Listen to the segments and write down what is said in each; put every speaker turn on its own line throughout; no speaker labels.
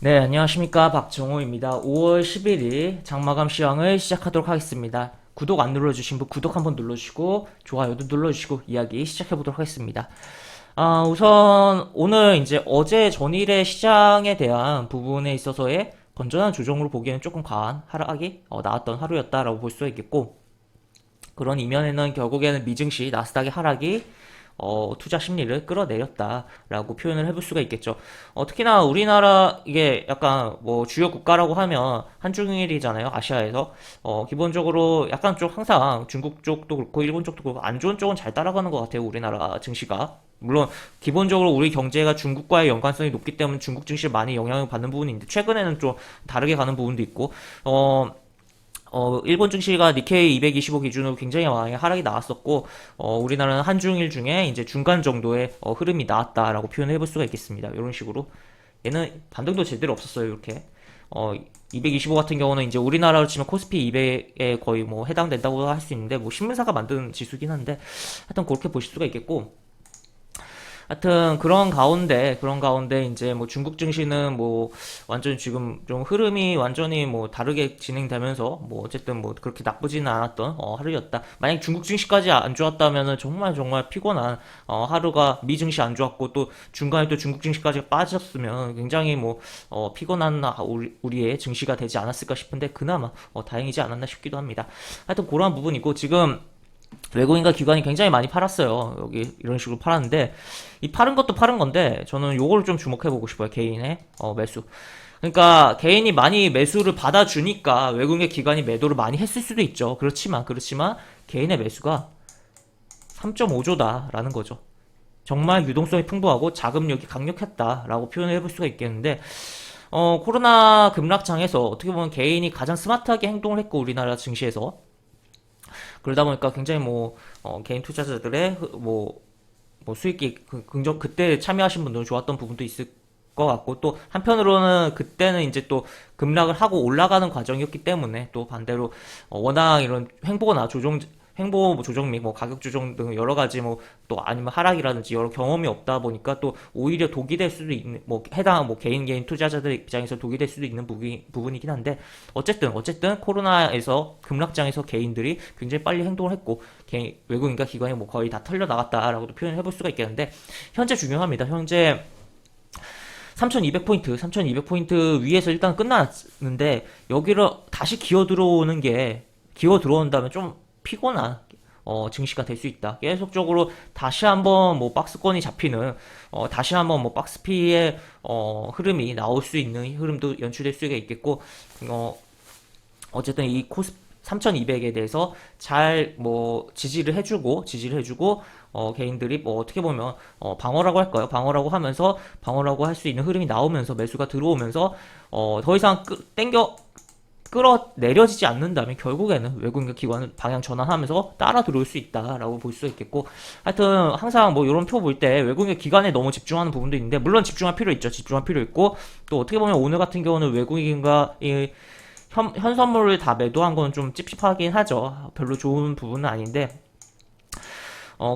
네, 안녕하십니까. 박정호입니다. 5월 11일 장마감 시황을 시작하도록 하겠습니다. 구독 안 눌러주신 분 구독 한번 눌러주시고 좋아요도 눌러주시고 이야기 시작해보도록 하겠습니다. 우선 오늘 이제 어제 전일의 시장에 대한 부분에 있어서의 건전한 조정으로 보기에는 조금 과한 하락이 나왔던 하루였다라고 볼 수가 있겠고, 그런 이면에는 결국에는 미증시 나스닥의 하락이 투자 심리를 끌어내렸다라고 표현을 해볼 수가 있겠죠. 특히나 우리나라 이게 약간 뭐 주요 국가라고 하면 한중일이잖아요. 아시아에서 기본적으로 약간 좀 항상 중국 쪽도 그렇고 일본 쪽도 그렇고 안 좋은 쪽은 잘 따라가는 것 같아요. 우리나라 증시가. 물론 기본적으로 우리 경제가 중국과의 연관성이 높기 때문에 중국 증시를 많이 영향을 받는 부분이 있는데, 최근에는 좀 다르게 가는 부분도 있고, 일본 증시가 니케이 225 기준으로 굉장히 많이 하락이 나왔었고, 우리나라는 한중일 중에 이제 중간 정도의 흐름이 나왔다라고 표현을 해볼 수가 있겠습니다. 이런 식으로. 얘는 반등도 제대로 없었어요, 이렇게. 225 같은 경우는 이제 우리나라로 치면 코스피 200에 거의 뭐 해당된다고 할 수 있는데, 뭐 신문사가 만든 지수긴 한데, 하여튼 그렇게 보실 수가 있겠고, 하여튼 그런 가운데 이제 뭐 중국 증시는 뭐 완전 지금 좀 흐름이 완전히 뭐 다르게 진행되면서 뭐 어쨌든 뭐 그렇게 나쁘지는 않았던 하루였다. 만약 중국 증시까지 안 좋았다면은 정말 정말 피곤한 하루가, 미 증시 안 좋았고 또 중간에 또 중국 증시까지 빠졌으면 굉장히 뭐 피곤한 우리의 증시가 되지 않았을까 싶은데, 그나마 다행이지 않았나 싶기도 합니다. 하여튼 그러한 부분이고, 지금 외국인과 기관이 굉장히 많이 팔았어요. 여기 이런 식으로 팔았는데, 이 파는 것도 파는 건데 저는 요거를 좀 주목해보고 싶어요. 개인의 매수. 그러니까 개인이 많이 매수를 받아주니까 외국인의 기관이 매도를 많이 했을 수도 있죠. 그렇지만 개인의 매수가 3.5조다라는 거죠. 정말 유동성이 풍부하고 자금력이 강력했다라고 표현을 해볼 수가 있겠는데, 코로나 급락장에서 어떻게 보면 개인이 가장 스마트하게 행동을 했고, 우리나라 증시에서 그러다 보니까 굉장히 뭐 개인 투자자들의 뭐 수익이 긍정, 그때 참여하신 분들은 좋았던 부분도 있을 것 같고, 또 한편으로는 그때는 이제 또 급락을 하고 올라가는 과정이었기 때문에 또 반대로 워낙 이런 횡보 뭐 조정 및 뭐 가격 조정 등 여러 가지 뭐 또 아니면 하락이라든지 여러 경험이 없다 보니까 또 오히려 독이 될 수도 있는, 뭐 해당 뭐 개인 투자자들 입장에서 독이 될 수도 있는 부분이긴 한데, 어쨌든 코로나에서 급락장에서 개인들이 굉장히 빨리 행동을 했고, 외국인과 기관이 뭐 거의 다 털려 나갔다라고도 표현해 볼 수가 있겠는데, 현재 중요합니다. 현재 3200포인트 위에서 일단 끝났는데, 여기를 다시 기어 들어온다면 좀 피곤한 증시가 될 수 있다. 계속적으로 다시 한번 뭐 박스권이 잡히는, 다시 한번 뭐 박스피의 흐름이 나올 수 있는 흐름도 연출될 수가 있겠고, 어쨌든 이 코스 3200에 대해서 잘 뭐 지지를 해주고 개인들이 뭐 어떻게 보면 방어라고 할까요? 방어라고 할 수 있는 흐름이 나오면서 매수가 들어오면서 더 이상 끌어내려지지 않는다면 결국에는 외국인 기관은 방향 전환하면서 따라 들어올 수 있다라고 볼 수 있겠고, 하여튼 항상 뭐 이런 표 볼 때 외국인 기관에 너무 집중하는 부분도 있는데, 물론 집중할 필요 있죠. 집중할 필요 있고, 또 어떻게 보면 오늘 같은 경우는 외국인과 이 현선물을 다 매도한 건 좀 찝찝하긴 하죠. 별로 좋은 부분은 아닌데,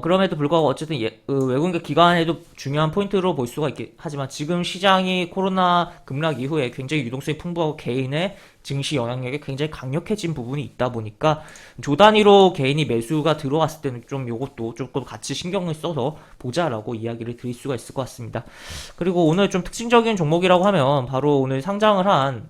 그럼에도 불구하고 어쨌든 외국인 기관에도 중요한 포인트로 볼 수가 있긴 하지만, 지금 시장이 코로나 급락 이후에 굉장히 유동성이 풍부하고 개인의 증시 영향력이 굉장히 강력해진 부분이 있다 보니까, 조 단위로 개인이 매수가 들어왔을 때는 좀 요것도 조금 같이 신경을 써서 보자라고 이야기를 드릴 수가 있을 것 같습니다. 그리고 오늘 좀 특징적인 종목이라고 하면 바로 오늘 상장을 한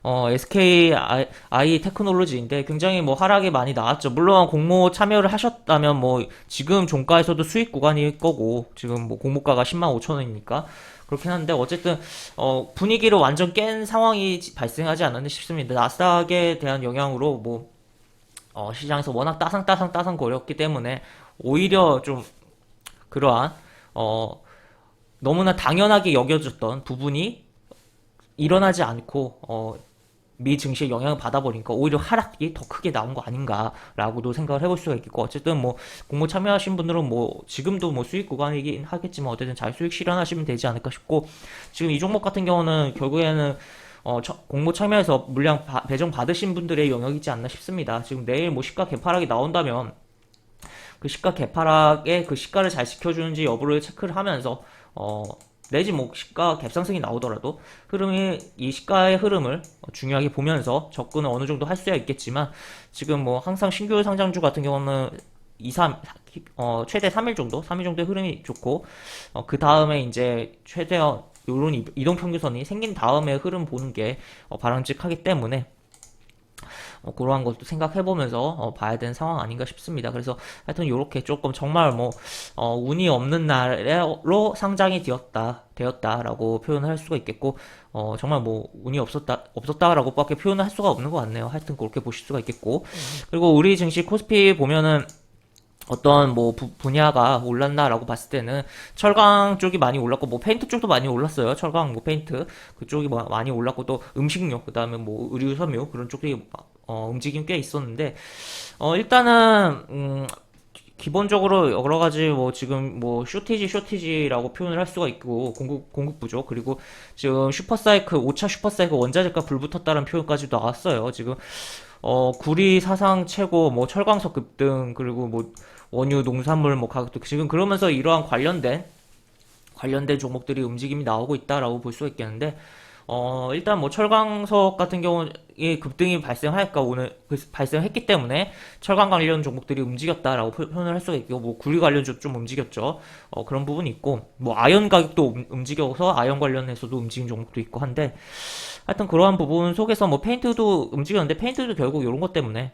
SKI 테크놀로지인데, 굉장히 뭐 하락이 많이 나왔죠. 물론 공모 참여를 하셨다면 뭐 지금 종가에서도 수익 구간일 거고, 지금 뭐 공모가가 10만 5천 원이니까 그렇긴 한데, 어쨌든 분위기를 완전 깬 상황이 발생하지 않았나 싶습니다. 나스닥에 대한 영향으로 뭐 시장에서 워낙 따상따상 거렸기 때문에, 오히려 좀 그러한 너무나 당연하게 여겨졌던 부분이 일어나지 않고 미 증시에 영향을 받아버리니까 오히려 하락이 더 크게 나온 거 아닌가라고도 생각을 해볼 수가 있겠고, 어쨌든 뭐 공모 참여하신 분들은 뭐 지금도 뭐 수익 구간이긴 하겠지만 어쨌든 잘 수익 실현하시면 되지 않을까 싶고, 지금 이 종목 같은 경우는 결국에는 공모 참여해서 물량 배정 받으신 분들의 영역이지 않나 싶습니다. 지금 내일 뭐 시가 개파락이 나온다면 그 시가 개파락의 그 시가를 잘 지켜주는지 여부를 체크를 하면서 내지 뭐 시가 갭상승이 나오더라도 이 시가의 흐름을 중요하게 보면서 접근을 어느 정도 할 수야 있겠지만, 지금 뭐 항상 신규 상장주 같은 경우는 2, 3, 최대 3일 정도? 3일 정도의 흐름이 좋고, 그 다음에 이제 최대한 요런 이동평균선이 생긴 다음에 흐름 보는 게 바람직하기 때문에, 그러한 것도 생각해보면서 봐야 되는 상황 아닌가 싶습니다. 그래서 하여튼 요렇게 조금 정말 뭐 운이 없는 날로 상장이 되었다라고 표현을 할 수가 있겠고, 정말 뭐 운이 없었다라고 밖에 표현을 할 수가 없는 것 같네요. 하여튼 그렇게 보실 수가 있겠고, 그리고 우리 증시 코스피 보면은 어떤 뭐 분야가 올랐나라고 봤을 때는 철강 쪽이 많이 올랐고, 뭐 페인트 쪽도 많이 올랐어요. 철강 뭐 페인트 그쪽이 뭐 많이 올랐고, 또 음식료, 그다음에 뭐 의류 섬유 그런 쪽이 움직임 꽤 있었는데, 일단은 기본적으로 여러 가지 뭐 지금 뭐 쇼티지라고 표현을 할 수가 있고, 공급 부족, 그리고 지금 슈퍼사이클 5차 슈퍼사이클 원자재가 불붙었다는 표현까지 나왔어요. 지금 구리 사상 최고, 뭐 철강석 급등, 그리고 뭐 원유 농산물 뭐 가격도 지금, 그러면서 이러한 관련된 종목들이 움직임이 나오고 있다라고 볼 수가 있겠는데, 일단 뭐 철강석 같은 경우에 급등이 발생했기 때문에 철강 관련 종목들이 움직였다라고 표현을 할 수가 있고, 뭐 구리 관련주 좀 움직였죠. 그런 부분이 있고, 뭐 아연 가격도 움직여서 아연 관련해서도 움직인 종목도 있고 한데, 하여튼 그러한 부분 속에서 뭐 페인트도 움직였는데, 페인트도 결국 이런 것 때문에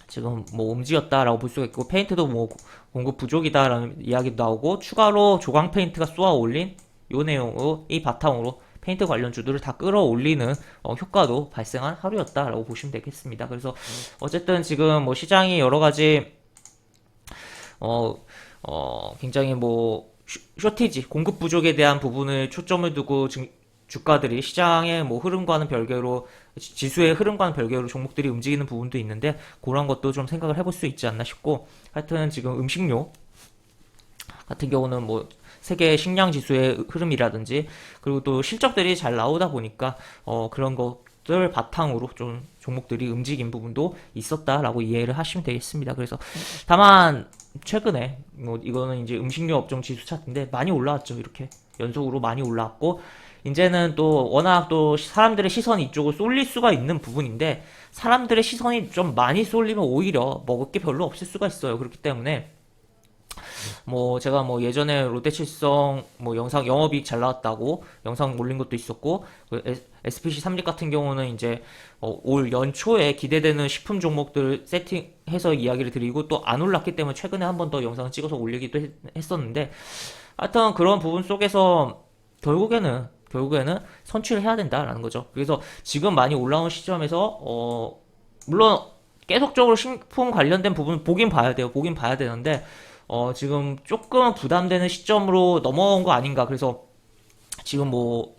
지금 뭐 움직였다라고 볼 수가 있고, 페인트도 뭐 공급 부족이다라는 이야기도 나오고, 추가로 조광 페인트가 쏘아 올린 요 내용으로, 이 바탕으로 페인트 관련주들을 다 끌어올리는 효과도 발생한 하루였다라고 보시면 되겠습니다. 그래서 어쨌든 지금 뭐 시장이 여러 가지 굉장히 뭐 쇼티지, 공급 부족에 대한 부분을 초점을 두고 주가들이 시장의 뭐 흐름과는 별개로, 지수의 흐름과는 별개로 종목들이 움직이는 부분도 있는데, 그런 것도 좀 생각을 해볼 수 있지 않나 싶고, 하여튼 지금 음식료 같은 경우는 뭐 세계 식량 지수의 흐름이라든지, 그리고 또 실적들이 잘 나오다 보니까 그런 것들 바탕으로 좀 종목들이 움직인 부분도 있었다라고 이해를 하시면 되겠습니다. 그래서 다만 최근에 뭐 이거는 이제 음식료 업종 지수 차트인데 많이 올라왔죠. 이렇게 연속으로 많이 올라왔고, 이제는 또 워낙 또 사람들의 시선이 이쪽으로 쏠릴 수가 있는 부분인데, 사람들의 시선이 좀 많이 쏠리면 오히려 먹을 게 별로 없을 수가 있어요. 그렇기 때문에 뭐 제가 뭐 예전에 롯데칠성 뭐 영상 영업이익 잘 나왔다고 영상 올린 것도 있었고, SPC 삼립 같은 경우는 이제 올 연초에 기대되는 식품 종목들 세팅해서 이야기를 드리고, 또 안 올랐기 때문에 최근에 한 번 더 영상을 찍어서 올리기도 했었는데, 하여튼 그런 부분 속에서 결국에는 선취를 해야 된다라는 거죠. 그래서 지금 많이 올라온 시점에서 물론 계속적으로 식품 관련된 부분 보긴 봐야 돼요. 보긴 봐야 되는데, 지금 조금 부담되는 시점으로 넘어온 거 아닌가. 그래서 지금 뭐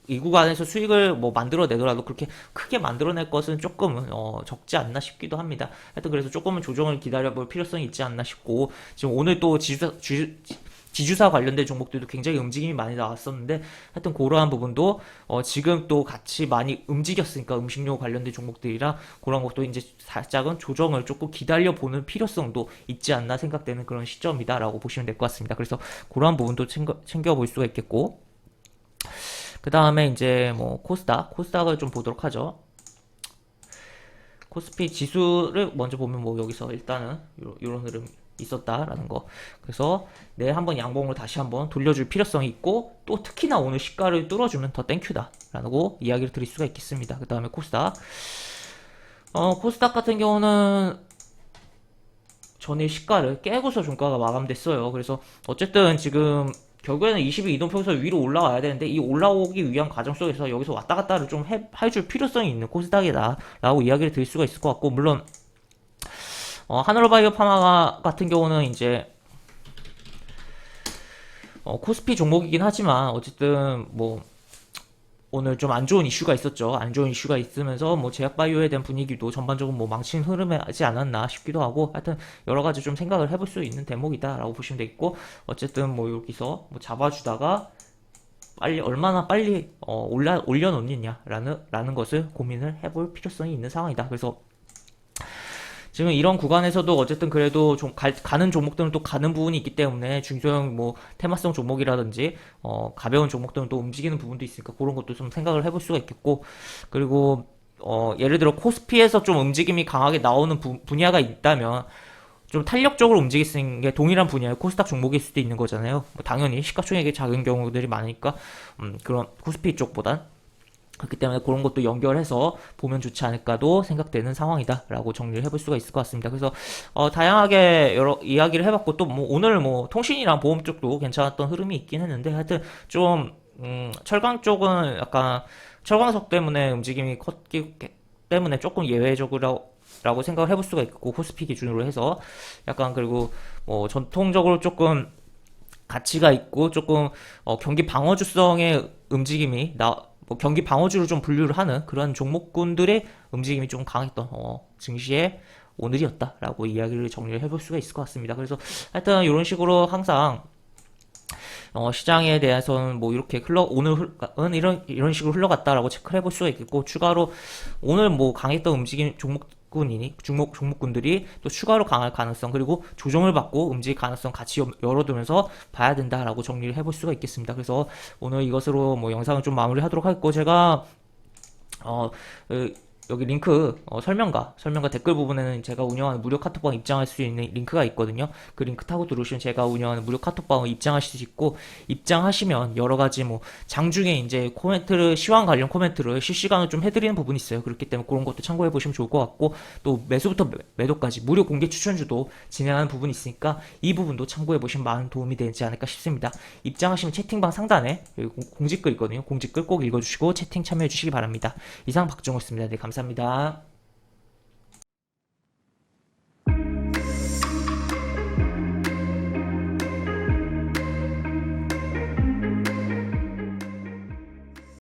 이 구간에서 수익을 뭐 만들어내더라도 그렇게 크게 만들어낼 것은 조금은 적지 않나 싶기도 합니다. 하여튼 그래서 조금은 조정을 기다려볼 필요성이 있지 않나 싶고, 지금 오늘 또 지주사 관련된 종목들도 굉장히 움직임이 많이 나왔었는데, 하여튼 그러한 부분도 지금 또 같이 많이 움직였으니까, 음식료 관련된 종목들이랑 그런 것도 이제 살짝은 조정을 조금 기다려보는 필요성도 있지 않나 생각되는 그런 시점이다라고 보시면 될 것 같습니다. 그래서 그러한 부분도 챙겨볼 수가 있겠고, 그 다음에 이제 뭐 코스닥을 좀 보도록 하죠. 코스피 지수를 먼저 보면 뭐 여기서 일단은 이런 흐름 있었다라는 거. 그래서 내일 한번 양봉으로 다시 한번 돌려줄 필요성이 있고, 또 특히나 오늘 시가를 뚫어주면 더 땡큐다라고 이야기를 드릴 수가 있겠습니다. 그 다음에 코스닥 같은 경우는 전일 시가를 깨고서 종가가 마감됐어요. 그래서 어쨌든 지금 결국에는 20일 이동평선 위로 올라와야 되는데, 이 올라오기 위한 과정 속에서 여기서 왔다 갔다를 좀 해줄 필요성이 있는 코스닥이다 라고 이야기를 드릴 수가 있을 것 같고, 물론 하늘바이오 파마 같은 경우는 이제 코스피 종목이긴 하지만, 어쨌든 뭐 오늘 좀 안 좋은 이슈가 있었죠. 안 좋은 이슈가 있으면서 뭐 제약바이오에 대한 분위기도 전반적으로 뭐 망친 흐름이지 않았나 싶기도 하고, 하여튼 여러 가지 좀 생각을 해볼 수 있는 대목이다라고 보시면 되겠고, 어쨌든 뭐 여기서 뭐 잡아주다가 얼마나 빨리 올려놓느냐라는 것을 고민을 해볼 필요성이 있는 상황이다. 그래서 지금 이런 구간에서도 어쨌든 그래도 좀 가는 종목들은 또 가는 부분이 있기 때문에 중소형 뭐 테마성 종목이라든지 가벼운 종목들은 또 움직이는 부분도 있으니까 그런 것도 좀 생각을 해볼 수가 있겠고 그리고 예를 들어 코스피에서 좀 움직임이 강하게 나오는 분야가 있다면 좀 탄력적으로 움직일 수 있는 게 동일한 분야의 코스닥 종목일 수도 있는 거잖아요. 뭐 당연히 시가총액이 작은 경우들이 많으니까 그런 코스피 쪽보단 그렇기 때문에 그런 것도 연결해서 보면 좋지 않을까도 생각되는 상황이다라고 정리를 해볼 수가 있을 것 같습니다. 그래서 다양하게 여러 이야기를 해봤고 또 뭐 오늘 뭐 통신이랑 보험 쪽도 괜찮았던 흐름이 있긴 했는데 하여튼 좀 철강 쪽은 약간 철광석 때문에 움직임이 컸기 때문에 조금 예외적으로 라고 생각을 해볼 수가 있고 코스피 기준으로 해서 약간 그리고 뭐 전통적으로 조금 가치가 있고 조금 경기 방어주성의 움직임이 뭐 경기 방어주로 좀 분류를 하는 그런 종목군들의 움직임이 좀 강했던 증시의 오늘이었다라고 이야기를 정리를 해볼 수가 있을 것 같습니다. 그래서 하여튼 이런 식으로 항상 시장에 대해서는 뭐 이렇게 오늘은 이런 식으로 흘러갔다라고 체크를 해볼 수가 있겠고 추가로 오늘 뭐 강했던 움직임 종목군들이 또 추가로 강할 가능성 그리고 조정을 받고 움직일 가능성 같이 열어두면서 봐야 된다라고 정리를 해볼 수가 있겠습니다. 그래서 오늘 이것으로 뭐 영상을 좀 마무리하도록 하겠고 제가 어, 그, 여기 링크 설명과 댓글 부분에는 제가 운영하는 무료 카톡방 입장할 수 있는 링크가 있거든요. 그 링크 타고 들어오시면 제가 운영하는 무료 카톡방을 입장하실 수 있고 입장하시면 여러 가지 뭐 장중에 이제 시황 관련 코멘트를 실시간으로 좀 해드리는 부분이 있어요. 그렇기 때문에 그런 것도 참고해 보시면 좋을 것 같고 또 매수부터 매도까지 무료 공개 추천주도 진행하는 부분이 있으니까 이 부분도 참고해 보시면 많은 도움이 되지 않을까 싶습니다. 입장하시면 채팅방 상단에 공지글 있거든요. 공지글 꼭 읽어주시고 채팅 참여해 주시기 바랍니다. 이상 박정호였습니다. 네, 감사합니다.